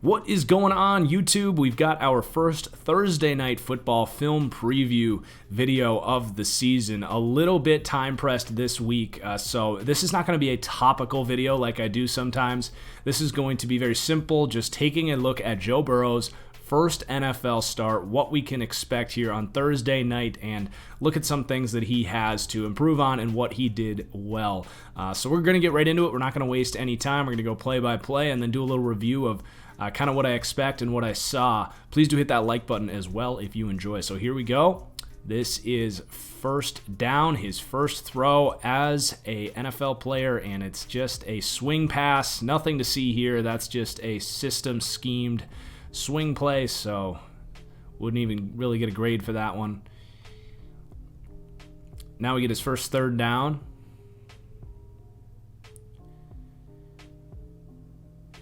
What is going on, YouTube? We've got our first Thursday night football film preview video of the season. A little bit time pressed this week, so this is not going to be a topical video like I do sometimes. This is going to be very simple, just taking a look at Joe Burrow's first NFL start, what we can expect here on Thursday night, and look at some things that he has to improve on and what he did well. So we're going to get right into it. We're not going to waste any time. We're going to go play by play and then do a little review of kind of what I expect and what I saw. Please do hit that like button as well if you enjoy. So here we go. This is first down, his first throw as a NFL player, and it's just a swing pass. Nothing to see here. That's just a system schemed swing play, so wouldn't even really get a grade for that one. Now we get his first third down.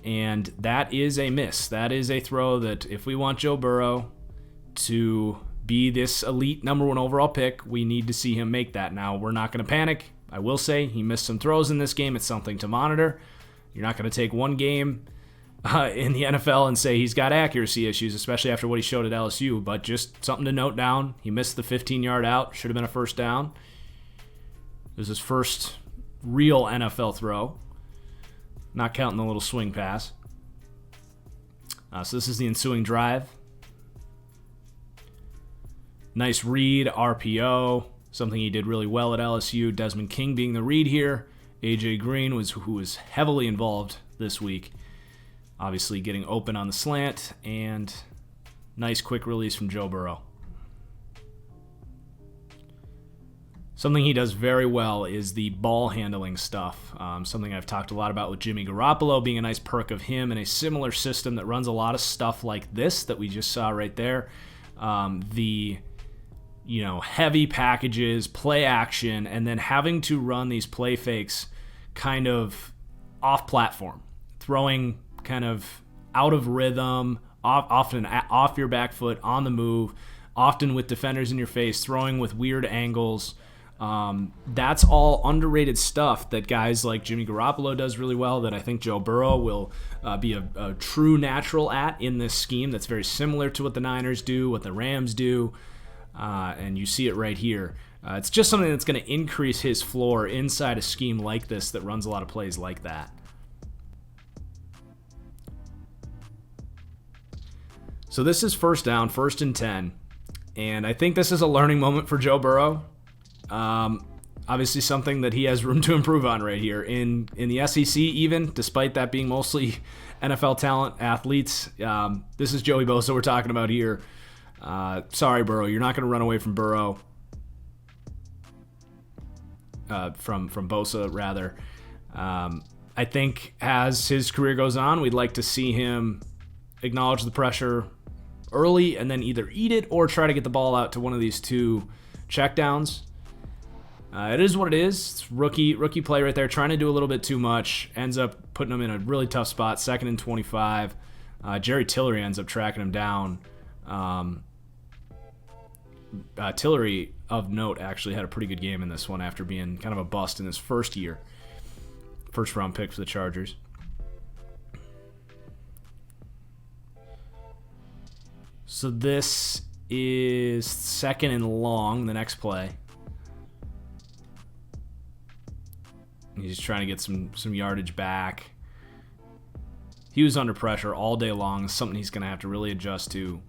And that is a miss. That is a throw that if we want Joe Burrow to be this elite number one overall pick, we need to see him make that. Now, we're not going to panic. I will say he missed some throws in this game. It's something to monitor. You're not going to take one game in the NFL and say he's got accuracy issues, especially after what he showed at LSU, but just something to note down. He missed the 15-yard out. Should have been a first down. It was his first real NFL throw, not counting the little swing pass. So this is the ensuing drive. Nice read, RPO, something he did really well at LSU. Desmond King being the read here. AJ Green who was heavily involved this week. Obviously getting open on the slant, and nice quick release from Joe Burrow. Something he does very well is the ball handling stuff. Something I've talked a lot about with Jimmy Garoppolo being a nice perk of him in a similar system that runs a lot of stuff like this that we just saw right there. The heavy packages, play action, and then having to run these play fakes kind of off platform, throwing kind of out of rhythm, often off your back foot, on the move, often with defenders in your face, throwing with weird angles. That's all underrated stuff that guys like Jimmy Garoppolo does really well, that I think Joe Burrow will be a true natural at in this scheme that's very similar to what the Niners do, what the Rams do, and you see it right here. It's just something that's going to increase his floor inside a scheme like this that runs a lot of plays like that. So this is first down, 1st and 10, and I think this is a learning moment for Joe Burrow. Obviously something that he has room to improve on right here. In the SEC even, despite that being mostly NFL talent, athletes, this is Joey Bosa we're talking about here. Sorry, Burrow, you're not going to run away from Burrow. From Bosa, rather. I think as his career goes on, we'd like to see him acknowledge the pressure early and then either eat it or try to get the ball out to one of these two checkdowns. It is what it is. It's rookie play right there, trying to do a little bit too much. Ends up putting him in a really tough spot, 2nd and 25. Jerry Tillery ends up tracking him down. Tillery, of note, actually had a pretty good game in this one after being kind of a bust in his first year. First-round pick for the Chargers. So this is 2nd and long, the next play. He's trying to get some yardage back. He was under pressure all day long. It's something he's going to have to really adjust to.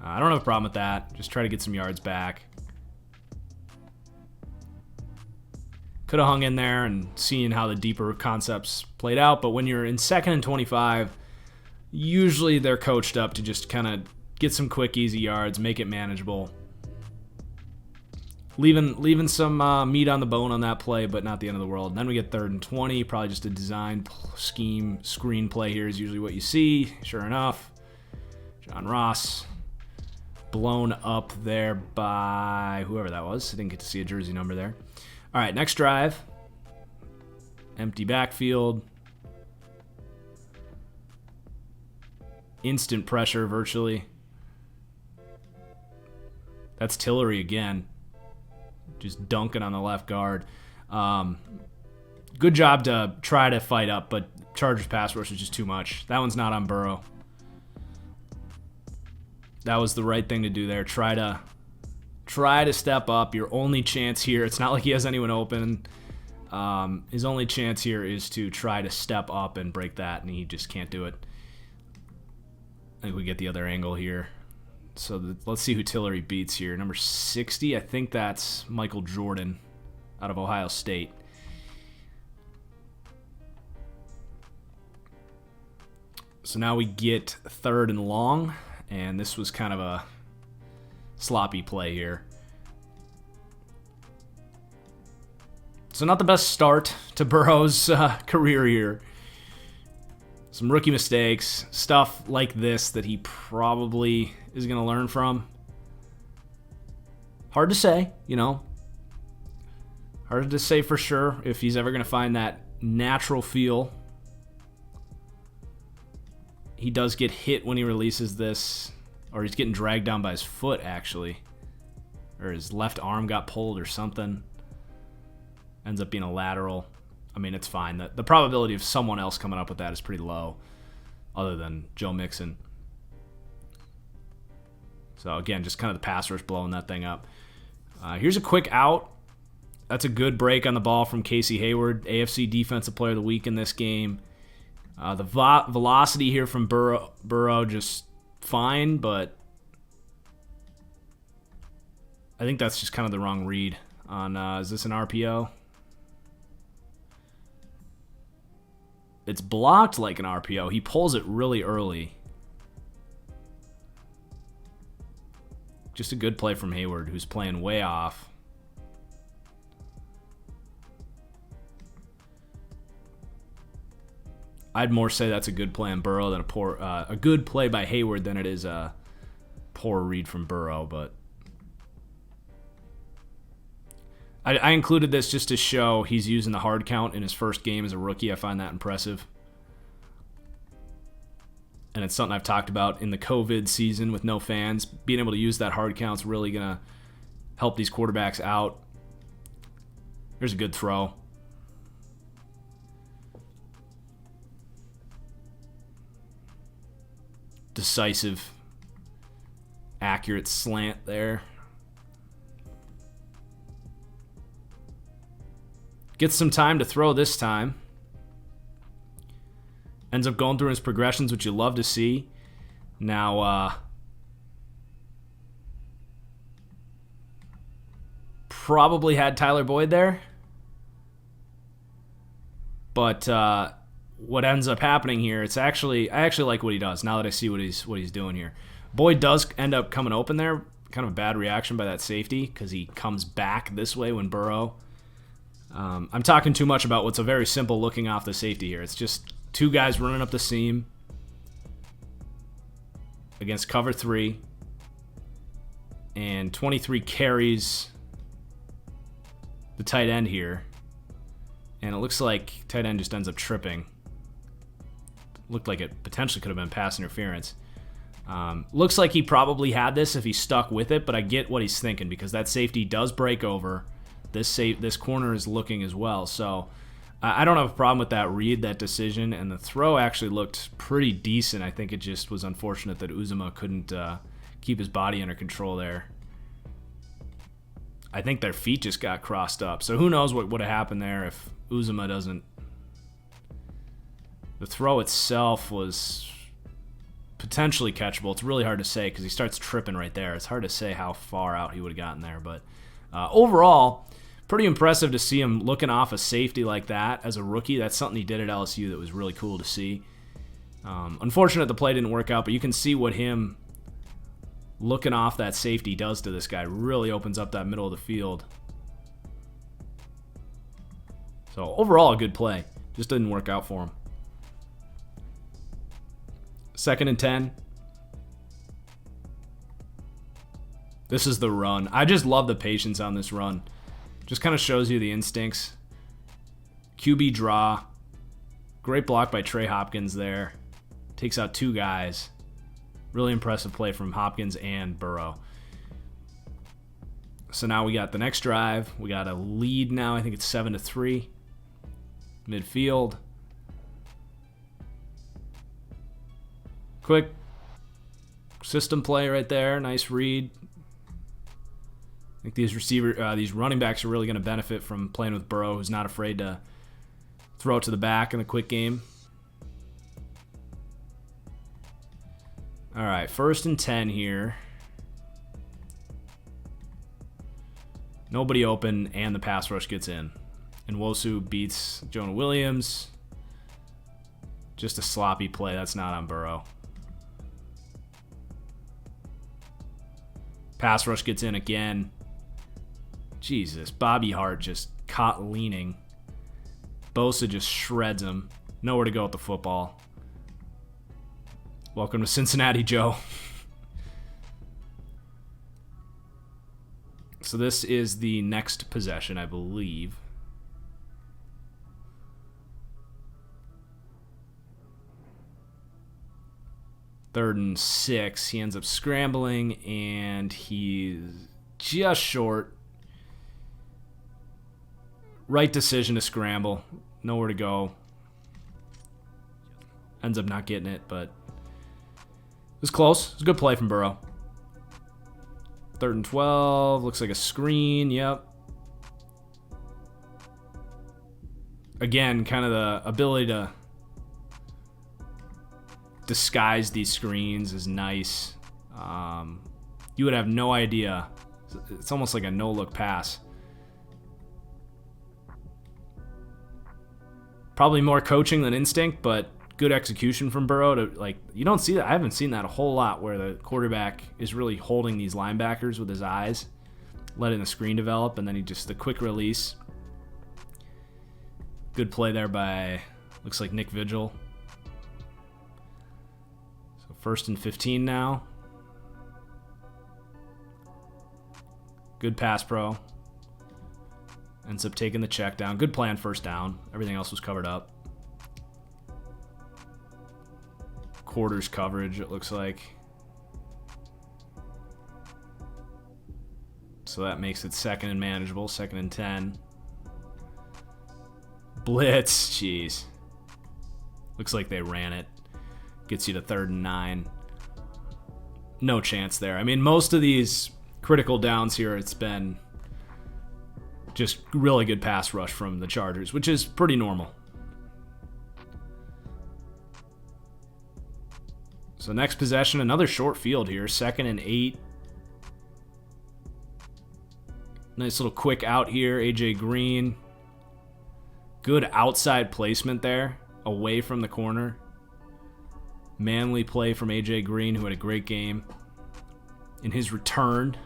I don't have a problem with that. Just try to get some yards back. Could have hung in there and seen how the deeper concepts played out, but when you're in 2nd and 25, usually they're coached up to just kind of get some quick, easy yards, make it manageable. Leaving some meat on the bone on that play, but not the end of the world. And then we get 3rd and 20, probably just a design scheme screen play here is usually what you see. Sure enough, John Ross blown up there by whoever that was. I didn't get to see a jersey number there. All right, next drive. Empty backfield. Instant pressure virtually. That's Tillery again. Just dunking on the left guard. Good job to try to fight up, but Chargers pass rush is just too much. That one's not on Burrow. That was the right thing to do there. Try to step up. Your only chance here, it's not like he has anyone open. His only chance here is to try to step up and break that, and he just can't do it. I think we get the other angle here. So let's see who Tillery beats here. Number 60, I think that's Michael Jordan out of Ohio State. So now we get third and long, and this was kind of a sloppy play here. So not the best start to Burrow's career here. Some rookie mistakes, stuff like this that he probably is going to learn from. Hard to say, you know. Hard to say for sure if he's ever going to find that natural feel. He does get hit when he releases this, or he's getting dragged down by his foot, actually. Or his left arm got pulled or something. Ends up being a lateral. I mean, it's fine. The probability of someone else coming up with that is pretty low, other than Joe Mixon. So, again, just kind of the pass rush blowing that thing up. Here's a quick out. That's a good break on the ball from Casey Hayward, AFC Defensive Player of the Week in this game. The velocity here from Burrow just fine, but I think that's just kind of the wrong read on, is this an RPO? It's blocked like an RPO. He pulls it really early. Just a good play from Hayward, who's playing way off. I'd more say that's a good play on Burrow than a good play by Hayward than it is a poor read from Burrow. But I included this just to show he's using the hard count in his first game as a rookie. I find that impressive. And it's something I've talked about in the COVID season with no fans. Being able to use that hard count's really going to help these quarterbacks out. Here's a good throw. Decisive, accurate slant there. Gets some time to throw this time. Ends up going through his progressions, which you love to see. Now, probably had Tyler Boyd there. But what ends up happening here, I actually like what he does now that I see what he's doing here. Boyd does end up coming open there. Kind of a bad reaction by that safety because he comes back this way when Burrow. I'm talking too much about what's a very simple looking off the safety here. It's just two guys running up the seam against cover 3, and 23 carries the tight end here, and it looks like tight end just ends up tripping. Looked like it potentially could have been pass interference. Looks like he probably had this if he stuck with it, but I get what he's thinking because that safety does break over. This corner is looking as well, so I don't have a problem with that read, that decision, and the throw actually looked pretty decent. I think it just was unfortunate that Uzomah couldn't keep his body under control there. I think their feet just got crossed up, so who knows what would have happened there if Uzomah doesn't. The throw itself was potentially catchable. It's really hard to say because he starts tripping right there. It's hard to say how far out he would have gotten there, but overall, pretty impressive to see him looking off a safety like that as a rookie. That's something he did at LSU that was really cool to see. Unfortunate the play didn't work out, but you can see what him looking off that safety does to this guy. Really opens up that middle of the field. So overall, a good play. Just didn't work out for him. 2nd and 10. This is the run. I just love the patience on this run. Just kind of shows you the instincts. QB draw. Great block by Trey Hopkins there. Takes out 2 guys. Really impressive play from Hopkins and Burrow. So now we got the next drive. We got a lead now. I think it's 7-3. Midfield. System play right there. Nice read. I think these running backs are really going to benefit from playing with Burrow, who's not afraid to throw it to the back in the quick game. All right, 1st and 10 here. Nobody open, and the pass rush gets in. And Nwosu beats Jonah Williams. Just a sloppy play. That's not on Burrow. Pass rush gets in again. Jesus, Bobby Hart just caught leaning. Bosa just shreds him. Nowhere to go with the football. Welcome to Cincinnati, Joe. So this is the next possession, I believe. Third and 6. He ends up scrambling, and he's just short. Right decision to scramble. Nowhere to go. Ends up not getting it, but it was close. It was a good play from Burrow. 3rd and 12. Looks like a screen. Yep. Again, kind of the ability to disguise these screens is nice. You would have no idea. It's almost like a no-look pass. Probably more coaching than instinct, but good execution from Burrow. You don't see that. I haven't seen that a whole lot where the quarterback is really holding these linebackers with his eyes, letting the screen develop, and then the quick release. Good play there by, looks like Nick Vigil. So 1st and 15 now. Good pass pro. Ends up taking the check down. Good play on 1st down. Everything else was covered up. Quarters coverage, it looks like. So that makes it 2nd and manageable. 2nd and 10. Blitz. Jeez. Looks like they ran it. Gets you to 3rd and 9. No chance there. I mean, most of these critical downs here, it's been just really good pass rush from the Chargers, which is pretty normal. So next possession, another short field here. 2nd and 8. Nice little quick out here. AJ Green. Good outside placement there, away from the corner. Manly play from AJ Green, who had a great game in his return.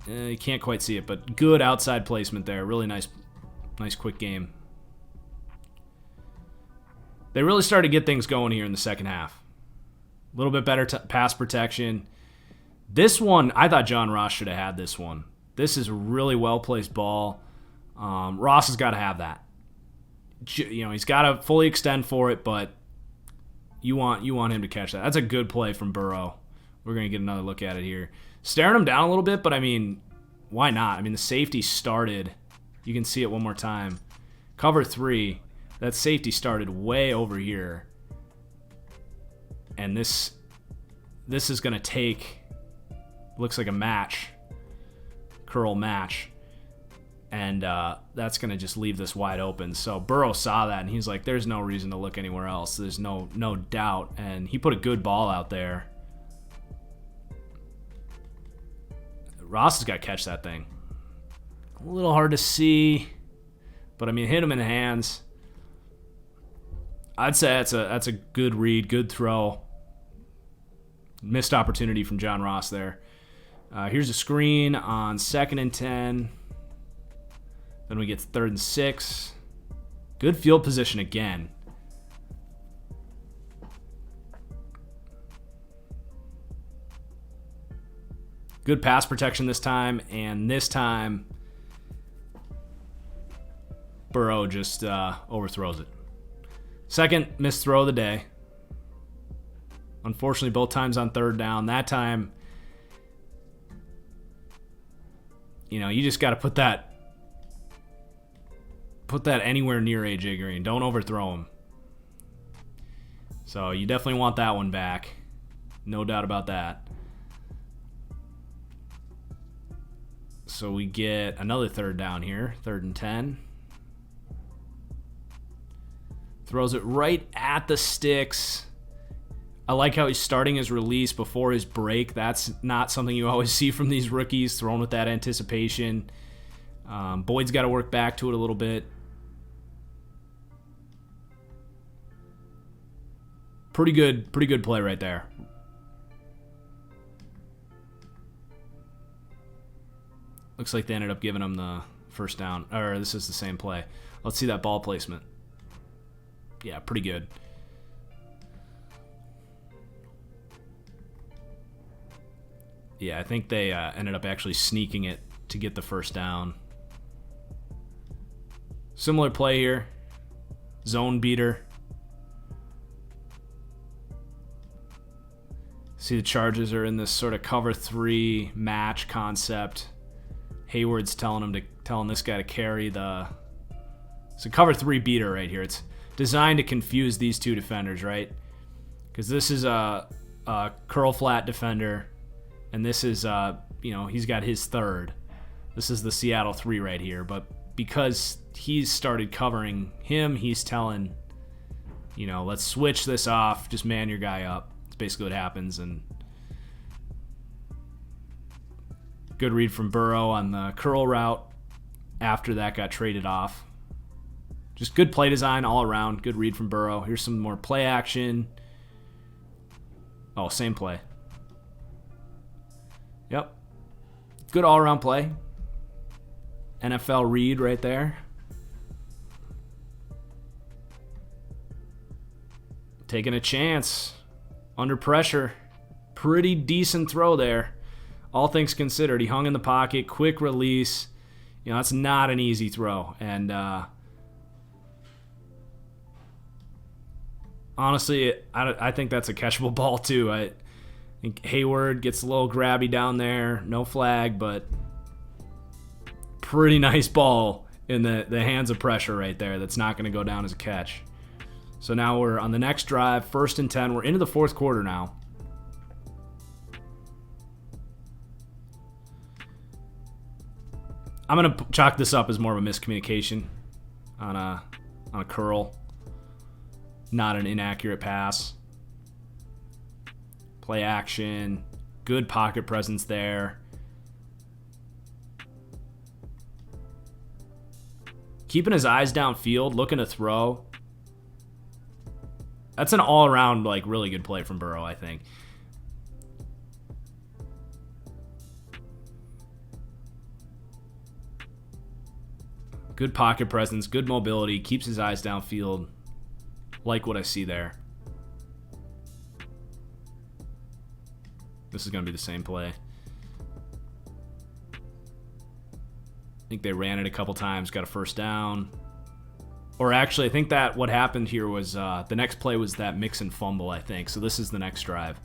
You can't quite see it, but good outside placement there. Really nice quick game. They really started to get things going here in the second half. A little bit better pass protection. This one, I thought John Ross should have had this one. This is a really well-placed ball. Ross has got to have that. You know, he's got to fully extend for it, but you want him to catch that. That's a good play from Burrow. We're going to get another look at it here. Staring him down a little bit, but I mean, why not? I mean, the safety started. You can see it one more time. Cover 3. That safety started way over here. And this is going to take, looks like a match. Curl match. And that's going to just leave this wide open. So Burrow saw that, and he's like, there's no reason to look anywhere else. There's no doubt. And he put a good ball out there. Ross has got to catch that thing. A little hard to see, but I mean, hit him in the hands. I'd say that's a good read, good throw. Missed opportunity from John Ross there. Here's a screen on 2nd and 10. Then we get 3rd and 6. Good field position again. Good pass protection this time, and this time Burrow just overthrows it. Second missed throw of the day. Unfortunately, both times on 3rd down. That time, you know, you just got to put that anywhere near AJ Green. Don't overthrow him. So you definitely want that one back. No doubt about that. So we get another third down here. 3rd and 10. Throws it right at the sticks. I like how he's starting his release before his break. That's not something you always see from these rookies, thrown with that anticipation. Boyd's got to work back to it a little bit. Pretty good play right there. Looks like they ended up giving him the first down. Or this is the same play. Let's see that ball placement. Yeah, pretty good. Yeah, I think they ended up actually sneaking it to get the first down. Similar play here. Zone beater. See, the Chargers are in this sort of cover 3 match concept. Hayward's telling this guy to carry the... It's a cover 3 beater right here. It's designed to confuse these two defenders, right? Because this is a curl flat defender, and this is, he's got his third. This is the Seattle 3 right here. But because he's started covering him, he's telling, let's switch this off. Just man your guy up. It's basically what happens. And good read from Burrow on the curl route after that got traded off. Just good play design all around. Good read from Burrow. Here's some more play action. Oh, same play. Yep. Good all-around play. NFL read right there. Taking a chance. Under pressure. Pretty decent throw there. All things considered. He hung in the pocket. Quick release. That's not an easy throw. And honestly, I think that's a catchable ball too. I think Hayward gets a little grabby down there. No flag, but pretty nice ball in the hands of pressure right there. That's not going to go down as a catch. So now we're on the next drive, 1st and 10. We're into the 4th quarter now. I'm going to chalk this up as more of a miscommunication on a curl. Not an inaccurate pass. Play action. Good pocket presence there. Keeping his eyes downfield, looking to throw. That's an all-around, really good play from Burrow, I think. Good pocket presence, good mobility, keeps his eyes downfield. Like what I see there. This is going to be the same play. I think they ran it a couple times, got a first down. Or actually, I think that what happened here was the next play was that mix and fumble, I think. So this is the next drive.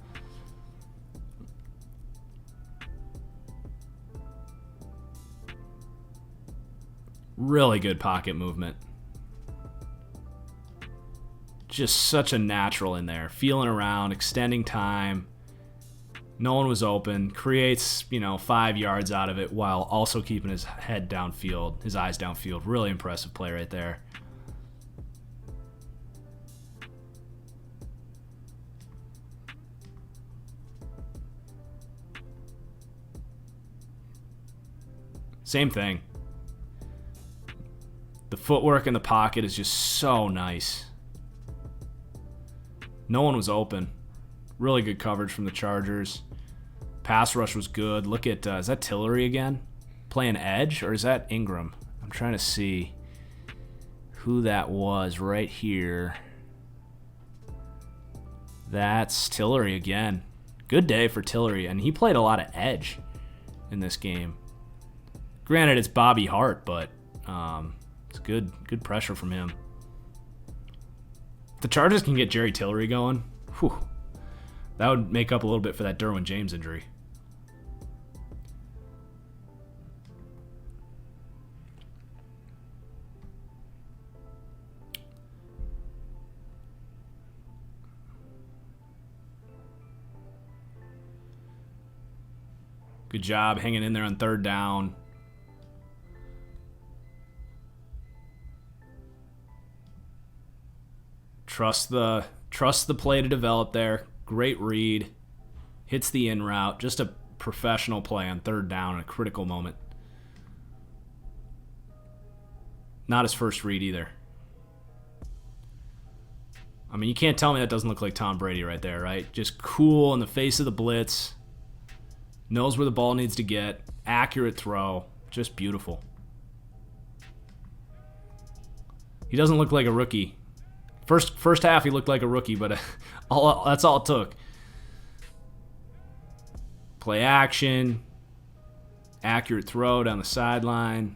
Really good pocket movement. Just such a natural in there. Feeling around, extending time. No one was open. Creates, 5 yards out of it while also keeping his head downfield, his eyes downfield. Really impressive play right there. Same thing. The footwork in the pocket is just so nice. No one was open. Really good coverage from the Chargers. Pass rush was good. Look at, is that Tillery again? Playing edge, or is that Ingram? I'm trying to see who that was right here. That's Tillery again. Good day for Tillery, and he played a lot of edge in this game. Granted, it's Bobby Hart, but it's good pressure from him. If the Chargers can get Jerry Tillery going, whew, that would make up a little bit for that Derwin James injury. Good job hanging in there on third down. Trust the play to develop there. Great read. Hits the in route. Just a professional play on third down in a critical moment. Not his first read either. I mean, you can't tell me that doesn't look like Tom Brady right there, right? Just cool in the face of the blitz. Knows where the ball needs to get. Accurate throw. Just beautiful. He doesn't look like a rookie. First half he looked like a rookie, but that's all it took. Play action. Accurate throw down the sideline.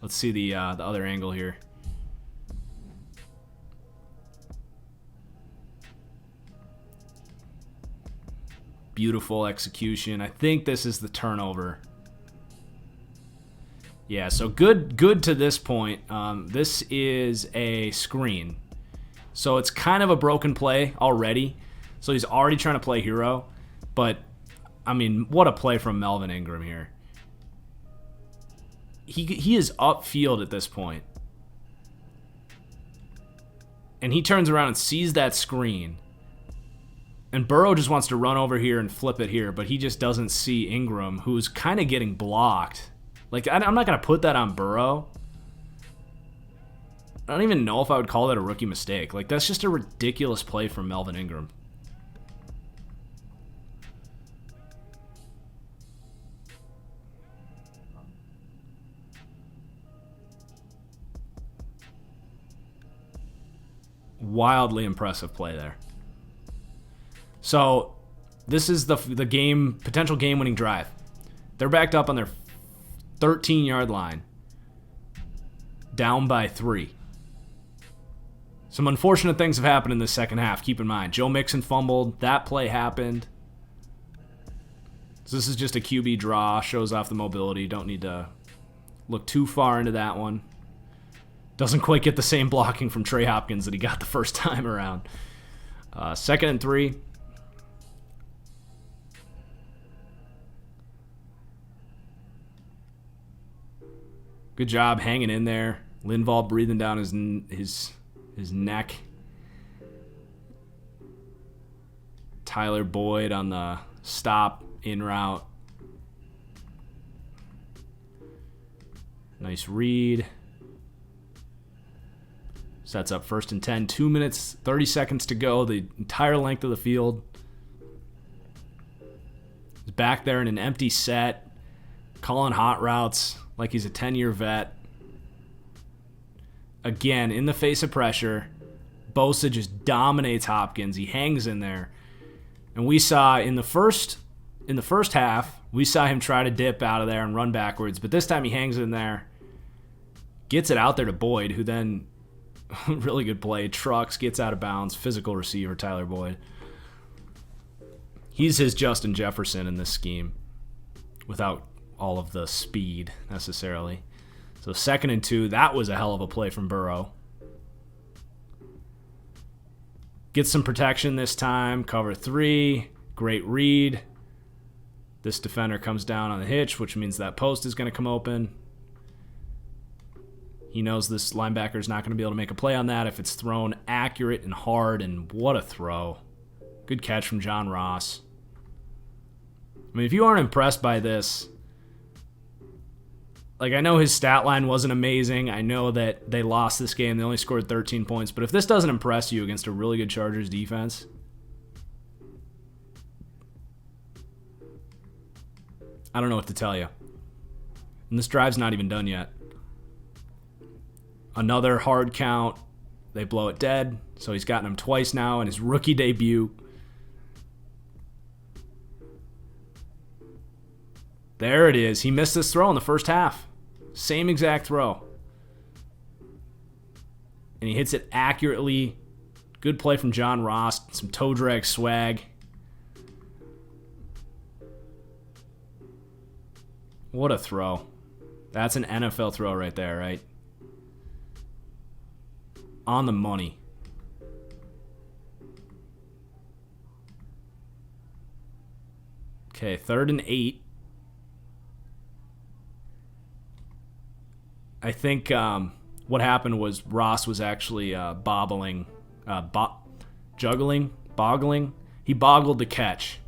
Let's see the other angle here. Beautiful execution. I think this is the turnover. Yeah, so good to this point. This is a screen. So it's kind of a broken play already. So he's already trying to play hero. But, I mean, what a play from Melvin Ingram here. He is upfield at this point. And he turns around and sees that screen. And Burrow just wants to run over here and flip it here, but he just doesn't see Ingram, who's kind of getting blocked. Like, I'm not going to put that on Burrow. I don't even know if I would call that a rookie mistake. Like, that's just a ridiculous play from Melvin Ingram. Wildly impressive play there. So, this is the potential game-winning drive. They're backed up on their 13-yard line, down by 3. Some unfortunate things have happened in the second half. Keep in mind, Joe Mixon fumbled. That play happened. So this is just a QB draw. Shows off the mobility. Don't need to look too far into that one. Doesn't quite get the same blocking from Trey Hopkins that he got the first time around. 2nd and 3. Good job hanging in there. Linval breathing down his neck. Tyler Boyd on the stop in route. Nice read. Sets up 1st and 10. 2 minutes, 30 seconds to go. The entire length of the field. He's back there in an empty set. Calling hot routes like he's a 10-year vet. Again, in the face of pressure, Bosa just dominates Hopkins. He hangs in there. And we saw in the first half, we saw him try to dip out of there and run backwards. But this time he hangs in there, gets it out there to Boyd, who then, really good play, trucks, gets out of bounds, physical receiver, Tyler Boyd. He's his Justin Jefferson in this scheme without all of the speed necessarily. So 2nd and 2, that was a hell of a play from Burrow. Gets some protection this time, cover 3, great read. This defender comes down on the hitch, which means that post is going to come open. He knows this linebacker's not going to be able to make a play on that if it's thrown accurate and hard, and what a throw. Good catch from John Ross. I mean, if you aren't impressed by this, like, I know his stat line wasn't amazing. I know that they lost this game. They only scored 13 points. But if this doesn't impress you against a really good Chargers defense, I don't know what to tell you. And this drive's not even done yet. Another hard count. They blow it dead. So he's gotten him twice now in his rookie debut. There it is. He missed this throw in the first half. Same exact throw. And he hits it accurately. Good play from John Ross. Some toe drag swag. What a throw. That's an NFL throw right there, right? On the money. Okay, 3rd and 8. I think what happened was Ross was actually boggling. He boggled the catch.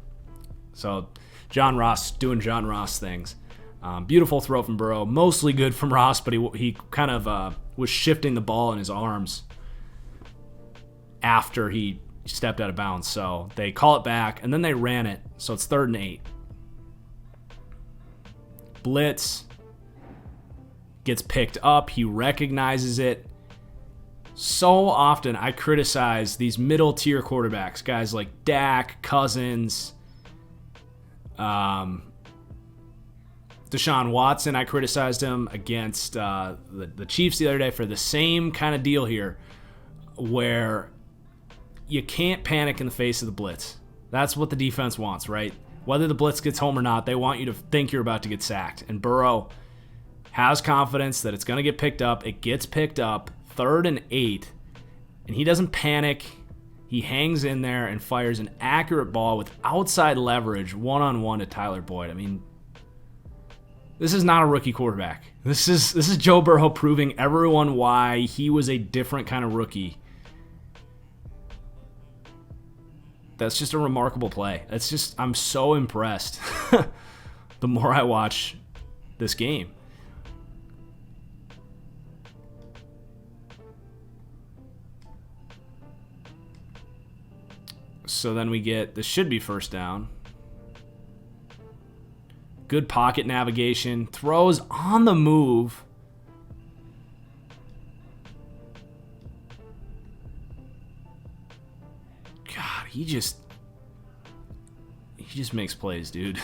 So John Ross doing John Ross things. Beautiful throw from Burrow. Mostly good from Ross, but he kind of was shifting the ball in his arms after he stepped out of bounds. So they call it back, and then they ran it. So it's 3rd and 8. Blitz. Gets picked up. He recognizes it. So often I criticize these middle tier quarterbacks, guys like Dak, Cousins, Deshaun Watson. I criticized him against the Chiefs the other day for the same kind of deal here, where you can't panic in the face of the blitz. That's what the defense wants, right? Whether the blitz gets home or not, they want you to think you're about to get sacked. And Burrow has confidence that it's going to get picked up. It gets picked up, 3rd and 8, and he doesn't panic. He hangs in there and fires an accurate ball with outside leverage, one-on-one to Tyler Boyd. I mean, this is not a rookie quarterback. This is Joe Burrow proving everyone why he was a different kind of rookie. That's just a remarkable play. I'm so impressed the more I watch this game. So then this should be 1st down. Good pocket navigation. Throws on the move. God, he just makes plays, dude.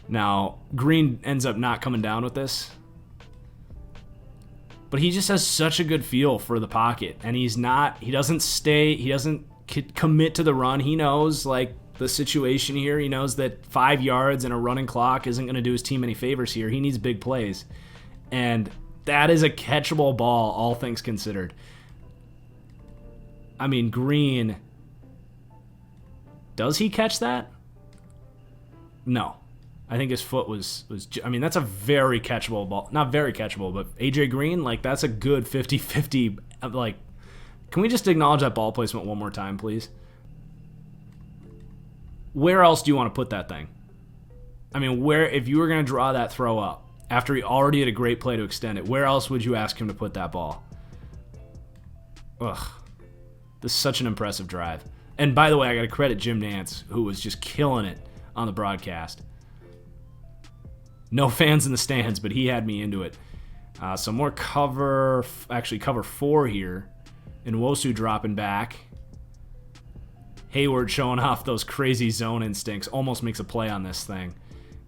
Now, Green ends up not coming down with this. But he just has such a good feel for the pocket. And he doesn't commit to the run. He knows the situation here. He knows that 5 yards and a running clock isn't going to do his team any favors here. He needs big plays. And that is a catchable ball, all things considered. I mean, Green, does he catch that? No. I think his foot was that's a very catchable ball. Not very catchable, but AJ Green, that's a good 50-50, can we just acknowledge that ball placement one more time, please? Where else do you want to put that thing? I mean, if you were going to draw that throw up after he already had a great play to extend it, where else would you ask him to put that ball? Ugh. This is such an impressive drive. And by the way, I got to credit Jim Nantz, who was just killing it on the broadcast. No fans in the stands, but he had me into it. Some more cover 4 here. And Nwosu dropping back. Hayward showing off those crazy zone instincts. Almost makes a play on this thing.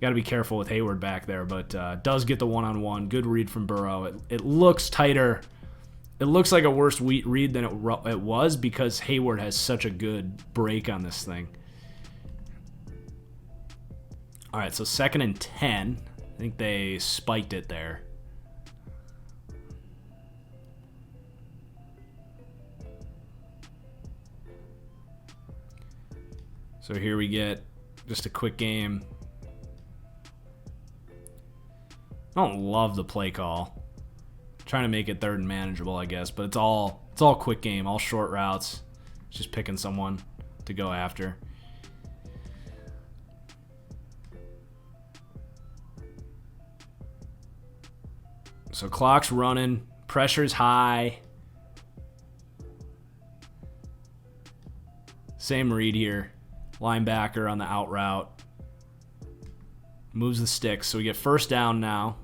Got to be careful with Hayward back there, but does get the one-on-one. Good read from Burrow. It looks tighter. It looks like a worse read than it was because Hayward has such a good break on this thing. All right, so 2nd and 10. I think they spiked it there. So here we get just a quick game. I don't love the play call. Trying to make it 3rd and manageable, I guess, but it's all quick game, all short routes. Just picking someone to go after. So clock's running, pressure's high. Same read here. Linebacker on the out route. Moves the sticks. So we get 1st down now.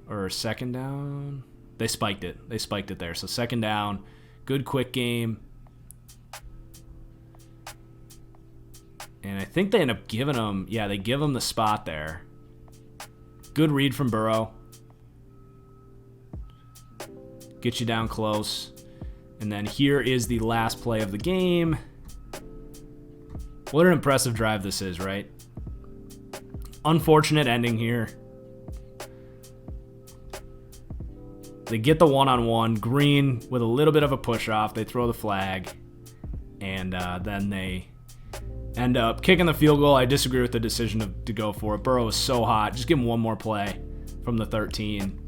Or 2nd down. They spiked it. They spiked it there. So 2nd down. Good quick game. And I think they end up giving them... Yeah, they give them the spot there. Good read from Burrow. Get you down close. And then here is the last play of the game. What an impressive drive this is, right? Unfortunate ending here. They get the one-on-one. Green with a little bit of a push-off. They throw the flag. And then they end up kicking the field goal. I disagree with the decision to go for it. Burrow was so hot. Just give him one more play from the 13.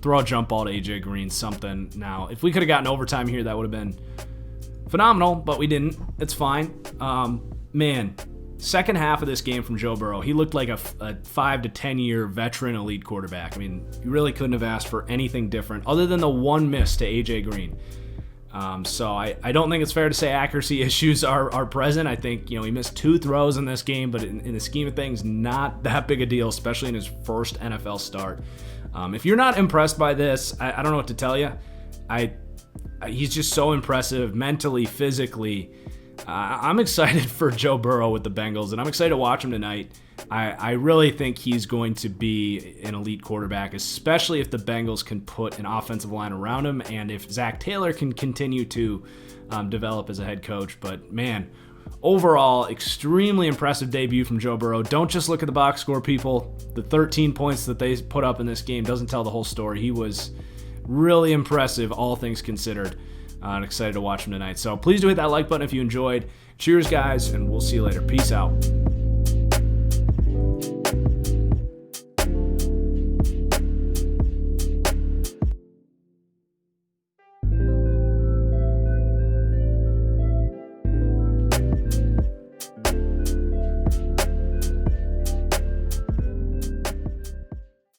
Throw a jump ball to AJ Green, something. Now, if we could have gotten overtime here, that would have been phenomenal, but we didn't. It's fine. Man, second half of this game from Joe Burrow, he looked like a 5 to 10 year veteran elite quarterback. I mean, you really couldn't have asked for anything different other than the one miss to AJ Green. So I don't think it's fair to say accuracy issues are present. I think, he missed 2 throws in this game, but in the scheme of things, not that big a deal, especially in his first NFL start. If you're not impressed by this, I don't know what to tell you. He's just so impressive mentally, physically. I'm excited for Joe Burrow with the Bengals, and I'm excited to watch him tonight. I really think he's going to be an elite quarterback, especially if the Bengals can put an offensive line around him and if Zach Taylor can continue to develop as a head coach. But, man, overall, extremely impressive debut from Joe Burrow. Don't just look at the box score, people. The 13 points that they put up in this game doesn't tell the whole story. He was really impressive, all things considered. I'm excited to watch him tonight. So please do hit that like button if you enjoyed. Cheers, guys, and we'll see you later. Peace out.